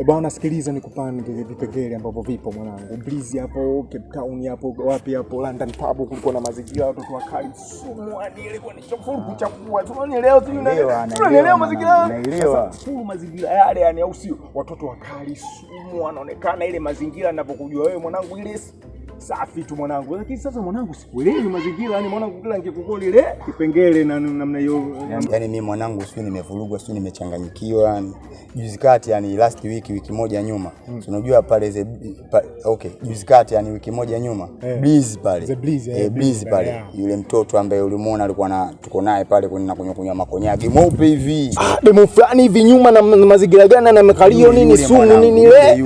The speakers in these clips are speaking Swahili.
Bwana sikiliza nikupange vipengele ambavyo vipo mwanangu. Breeze hapo, Cape Town hapo, wapi hapo London pub kulikuwa na mazingira watu wakali sumu hadi ile kwa nichofuru kuchafua. Tunanielewa tu tunanielewa mazingira. Naelewa. Full mazingira yale yani au sio? Watoto wakali sumu wanaonekana ile mazingira ninapokujua wewe mwanangu ile safi tu mwanangu. Lakini sasa mwanangu sikuelewi mazingira yani mwanangu kila nikikukoli ile kipengele na namna hiyo. Yani mimi mwanangu sio nimevurugwa sio nimechanganyikiwa yani. Juzi kati yani last wiki moja nyuma. Unajua pale okay, juzi kati yani wiki moja nyuma. Breeze pale. Breeze pale. Yeah. Yule mtoto ambaye ulimuona alikuwa tuko naye pale kuna kunywa makonyagi mweupe hivi. Demo fulani hivi nyuma na mazingira gani na mekalio nini sumu nini ile?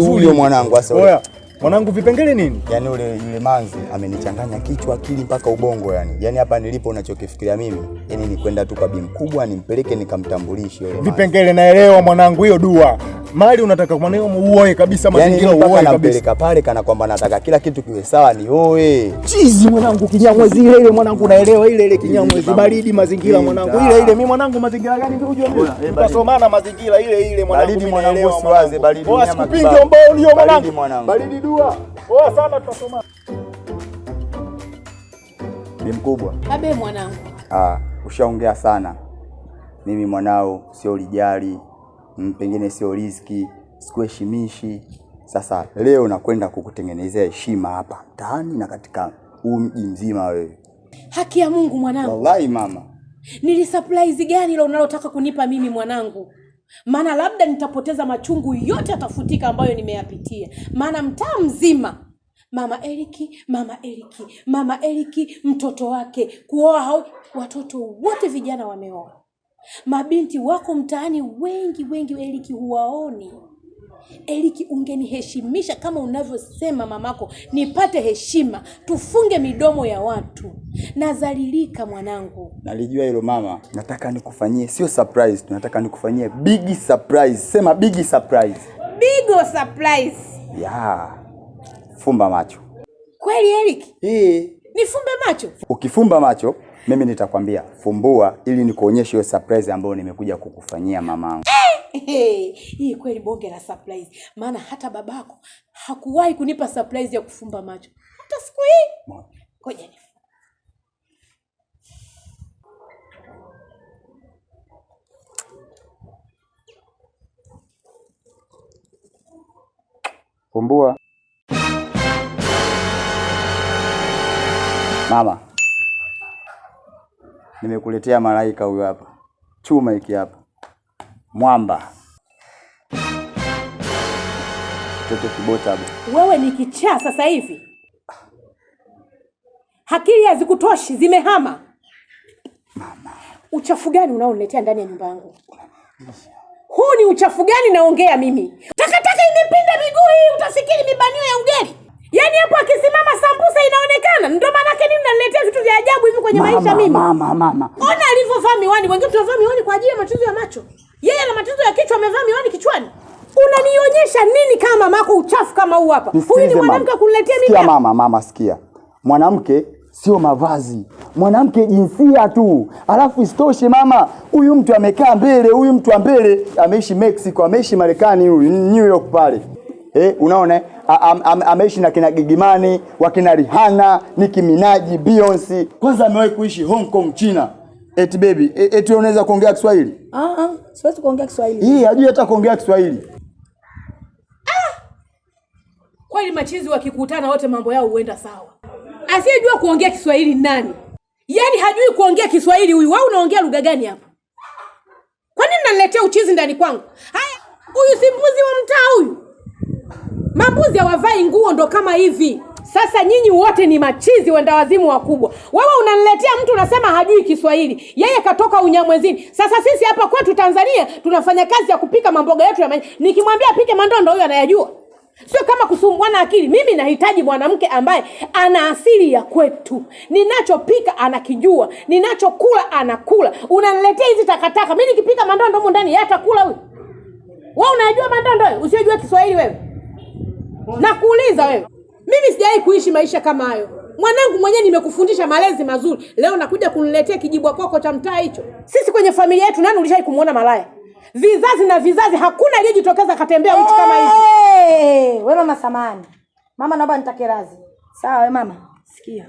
Huyo mwanangu sasa. Mwanangu vipengele nini? Yaani yule manzi amenichanganya kichwa akili mpaka ubongo yani. Yaani hapa nilipo unachokifikiria mimi, yani ni kwenda tu kwa bi mkubwa nimpeleke nikamtambulishe yule manzi. Vipengele naelewa mwanangu hiyo dua. Mali unataka mwanao muoe kabisa mazingira yani uoe kabisa. Nampeleka pale kana kwamba nataka kila kitu kiwe sawa ni oe. Chizi mwanangu kinyamwezi ile mwanangu naelewa ile kinyamwezi baridi mazingira mwanangu ile mimi mwanangu mazingira gani ndio unajua mimi. Tutasomana mazingira ile mwanangu baridi mwanangu siwaze baridi nyama. Wasikupinge mbao ulio mwanangu. Baridi dua. Poa sana tutasoma. Bi mkubwa. Abe mwanangu. Ushaongea sana. Mimi mwanao sio lijali, pengine sio riziki, sikuheshimishi. Sasa leo nakwenda kukutengenezea heshima hapa mtaani na katika huu mji mzima wewe. Haki ya Mungu mwanangu. Wallahi mama. Nili surprise gani ile unalotaka kunipa mimi mwanangu? Maana labda nitapoteza machungu yote atafutika ambayo nimeyapitia. Maana mtaa mzima Mama Eriki mtoto wake kuoa watoto wote vijana wameoa. Mabinti wako mtaani wengi Eriki huwaoni. Eriki ungeniheshimisha kama unavyosema mamako nipate heshima tufunge midomo ya watu. Nazalilika mwanangu. Nalijua hilo mama. Nataka nikufanyie sio surprise, tunataka nikufanyie big surprise. Sema big surprise. Big surprise. Yeah. Fumba macho. Kweli Eriki? Nifumbe macho? Ukifumba macho mimi nitakwambia fumbua ili nikuonyeshe hiyo surprise ambayo nimekuja kukufanyia mamangu. Hii kweli bonge la surprise. Maana hata babako hakuwahi kunipa surprise ya kufumba macho. Hata siku hii. Ngoja ni. Fumbua. Mama. Nimekuletea malaika huyu hapa. Chuma hiki hapa. Mwamba. Toto kibota hapo. Wewe ni kichaa sasa hivi. Akili hazikutoshi, zimehama. Mama. Uchafu gani unaoniletea ndani ya nyumba yangu? Huu ni uchafu gani naongea mimi? Takataka imepinda miguu hii utafikiri mibanio ya ugali. Yaani hapo akisimama sambusa inaonekana. Ndio maana yake nini unaniletea vitu vya ajabu hivi kwenye maisha mimi? Mama. Ona alivyovaa miwani, wengine tunavaa miwani kwa ajili ya matatizo ya macho. Yeye ana matatizo ya kichwa amevaa miwani kichwani. Unanionyesha nini kama mamako uchafu kama huu hapa? Huyu ni mwanamke kuniletea mimi. Sikia mama sikia. Mwanamke sio mavazi. Mwanamke jinsia tu. Alafu isitoshe mama, huyu mtu amekaa mbele, huyu mtu mbele ameishi Mexico, ameishi Marekani huyu, New York pale. Unaona ameishi na kina Gigimani, wakina Rihanna, Nicki Minaj, Beyonce. Kwanza amewahi kuishi Hong Kong, China. Eti baby, eti unaweza kuongea Kiswahili? Siwezi kuongea Kiswahili. Hajui hata kuongea Kiswahili. Kweli machizi wakikutana wote mambo yao huenda sawa. Asiyejua kuongea Kiswahili nani? Yaani hajui kuongea Kiswahili huyu. Wewe unaongea lugha gani hapa? Kwa nini unaniletea uchizi ndani kwangu? Haya, huyu si mbuzi wa mtaa huyu. Mambuzi hawavai nguo ndo kama hivi. Sasa nyinyi wote ni machizi wenda wazimu wakubwa. Wewe unaniletea mtu unasema hajui Kiswahili. Yeye katoka Unyamwezini. Sasa sisi hapa kwetu Tanzania tunafanya kazi ya kupika mamboga yetu ya nikimwambia apike mandondo huyu anayajua. Sio kama kusumbuana akili. Mimi nahitaji mwanamke ambaye ana asili ya kwetu. Ninachopika anakijua, ninachokula anakula. Unaniletea hizi takataka. Mimi nikipika mandondo huko ndani yeye atakula huyu. Wewe unajua mandondo wewe? Usijue Kiswahili wewe. Nakuuliza wewe. Mimi sijawahi kuishi maisha kama hayo. Mwanangu mwenyewe nimekufundisha malezi mazuri. Leo nakuja kuniletea kijibwa koko cha mtaa hicho. Sisi kwenye familia yetu nani ulishawahi kumuona malaya? Vizazi na vizazi hakuna aliyejitokeza katembea uchi kama hivi. Wewe mama samani. Mama naomba nitake radhi. Sawa wewe mama. Sikia.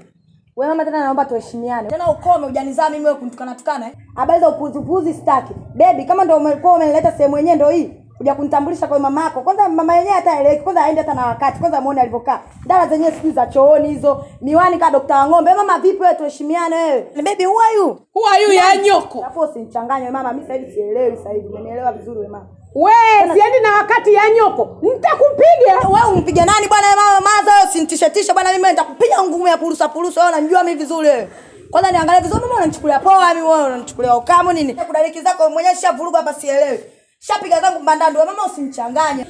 Wewe mama tena naomba tuheshimiane. Tena ukome hujanizaa mimi wewe kunitukana Habari za upuzi sitaki. Baby kama ndio umekuwa umenileta sehemu yenyewe ndio hii. Kuja kunitambulisha kwa mama yako. Kwanza mama yenyewe hata eleki. Kwanza aende hata na wakati. Kwanza muone alivyokaa. Dala zenyewe siku za chooni hizo. Miwani ka daktari wa ng'ombe. Mama vipi wewe tuheshimiane wewe? Baby who are you? Who are you ya nyoko? Alafu usinichanganye mama. Mimi sasa hivi sielewi sasa hivi. Umenielewa vizuri wewe mama. Wewe siendi na wakati ya nyoko. Nitakupiga. Wewe umpiga nani bwana mama? Maza wewe usinitishatisha bwana mimi nitakupiga ngumu ya purusa. Wewe unanijua mimi vizuri wewe. Kwanza niangalie vizuri mama unanichukulia poa mimi wewe unanichukulia ukamo nini? Kudaliki zako mwenyewe shavuruga hapa sielewi. Shapiga zangu mbandando mama usinichanganye.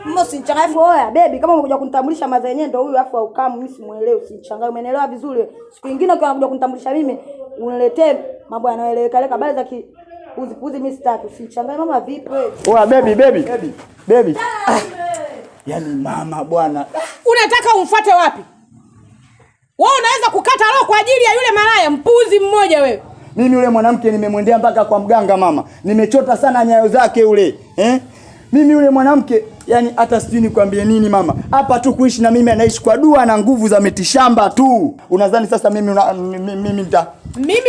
Mama usinichanganye oya baby kama umekuja kunitambulisha maza yenyewe ndio huyu afu ukamo mimi simuelewi usinichanganye umeelewa vizuri. Siku nyingine ukiwa unakuja kunitambulisha mimi uniletee mambo yanayoeleweka leka habari za uzi mimi sitaki usinichanganye mama vipi wewe? Oya baby. Yaani mama bwana. Unataka umfuate wapi? Wewe unaweza kukata roho kwa ajili ya yule malaya mpuzi mmoja wewe. Mimi yule mwanamke nimemwendea mpaka kwa mganga mama. Nimechota sana nyayo zake yule. Mimi yule mwanamke yani hata sijui nikwambie nini mama. Hapa tu kuishi na mimi anaishi kwa dua na nguvu za mitishamba tu. Unadhani sasa mimi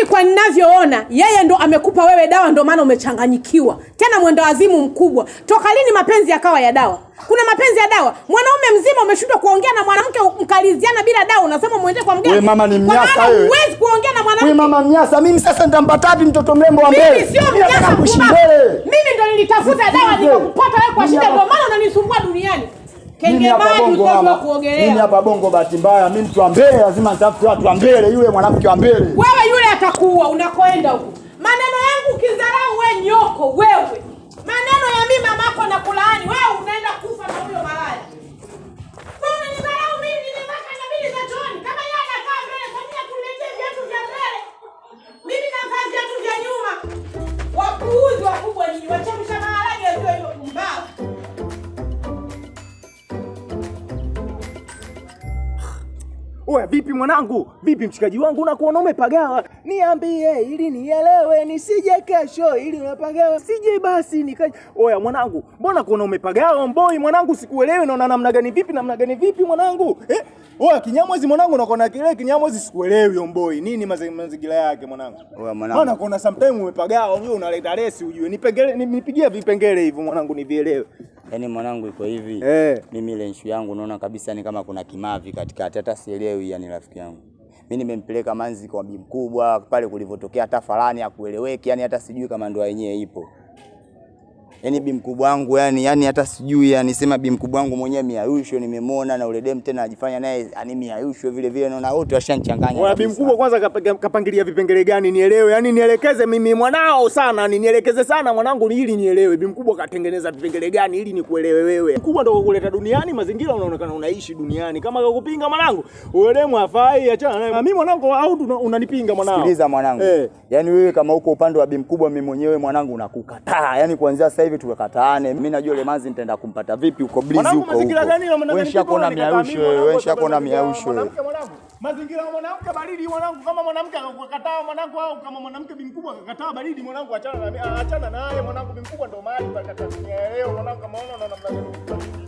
kwa ninavyoona yeye ndo amekupa wewe dawa ndo maana umechanganyikiwa. Tena mwendo wazimu mkubwa. Toka lini mapenzi yakawa ya dawa? Kuna mapenzi ya dawa. Mwanaume mzima umeshindwa kuongea na mwanamke mkaliziana bila dawa unasema muende kwa mganga. Wewe mama ni mnyasa wewe. Huwezi kuongea na mwanamke. Wewe mama mnyasa. Mimi sasa nitampata wapi mtoto mrembo wa mbele? Mimi sio mnyasa. Mimi ndo nilitafuta dawa nikakupata wewe kwa shida ndio maana unanisumbua duniani. Kenge maji usijua kuogelea. Mimi hapa bongo bahati mbaya. Mimi mtu wa mbele lazima nitafute watu wa mbele yule mwanamke wa mbele. Wewe yule atakuua unakoenda huko. Maneno yangu kidharau wewe nyoko wewe. Maneno ya mimi mamako na kulaani wewe unaenda kufa na huyo malaya. Wewe unanidharau mimi nimepaka na mimi za chooni kama yeye anakaa mbele kwa nini akuletea viatu vya mbele? Mimi navaa viatu vya nyuma. Wapuuzi wakubwa nyinyi wachemsha maharage sio hiyo pumbavu. Oya vipi mwanangu? Vipi mshikaji wangu unakuona umepagawa? Niambie ili nielewe nisije kesho ili unapagawa. Sije basi nikaje. Oya mwanangu, mbona kuona umepagawa mboi mwanangu sikuelewi naona namna gani vipi mwanangu? Oya Kinyamwezi mwanangu unakuona kile Kinyamwezi sikuelewi mboi. Nini mazingira yake mwanangu? Oya mwanangu. Mbona kuona sometime umepagawa wewe unaleta resi ujue. Nipigie vipengele hivyo mwanangu nivielewe. Yaani mwanangu iko hivi. Mimi ile issue yangu naona kabisa ni kama kuna kimavi katikati hata sielewi yani rafiki yangu. Mimi nimempeleka Manzi kwa bibi mkubwa pale kulivotokea tafalani akueleweki yani hata sijui kama ndoa yenyewe ipo. Yaani bibi mkubwa wangu yani hata sijui yani sema bibi mkubwa wangu mwenyewe miayusho nimemwona na ule dem tena ajifanya naye yani miayusho vile vile naona wote washanichanganya. Wewe bibi mkubwa kwanza kapangilia vipengele gani nielewe yani nielekeze mimi mwanao sana nielekeze sana mwanangu ili nielewe bibi mkubwa katengeneza vipengele gani ili nikuelewe wewe. Mkubwa ndio kukuleta duniani mazingira unaonekana unaishi duniani kama kakupinga mwanangu uelemu afai achana naye. Mimi mwanangu au unanipinga mwanangu. Sikiliza mwanangu. Yani wewe kama uko upande wa bibi mkubwa mimi mwenyewe mwanangu nakukataa. Yani kuanzia sasa hivi tukakataane. Mimi najua ile Manzi nitaenda kumpata vipi uko blizi huko. Wewe shakona miausho wewe shakona miausho wewe. Mazingira ya mwanamke baridi mwanangu kama mwanamke akakataa mwanangu au kama mwanamke bibi mkubwa akakataa baridi mwanangu achana naye mwanangu bibi mkubwa ndio mahali pakatalia leo mwanangu kama unaona namna gani.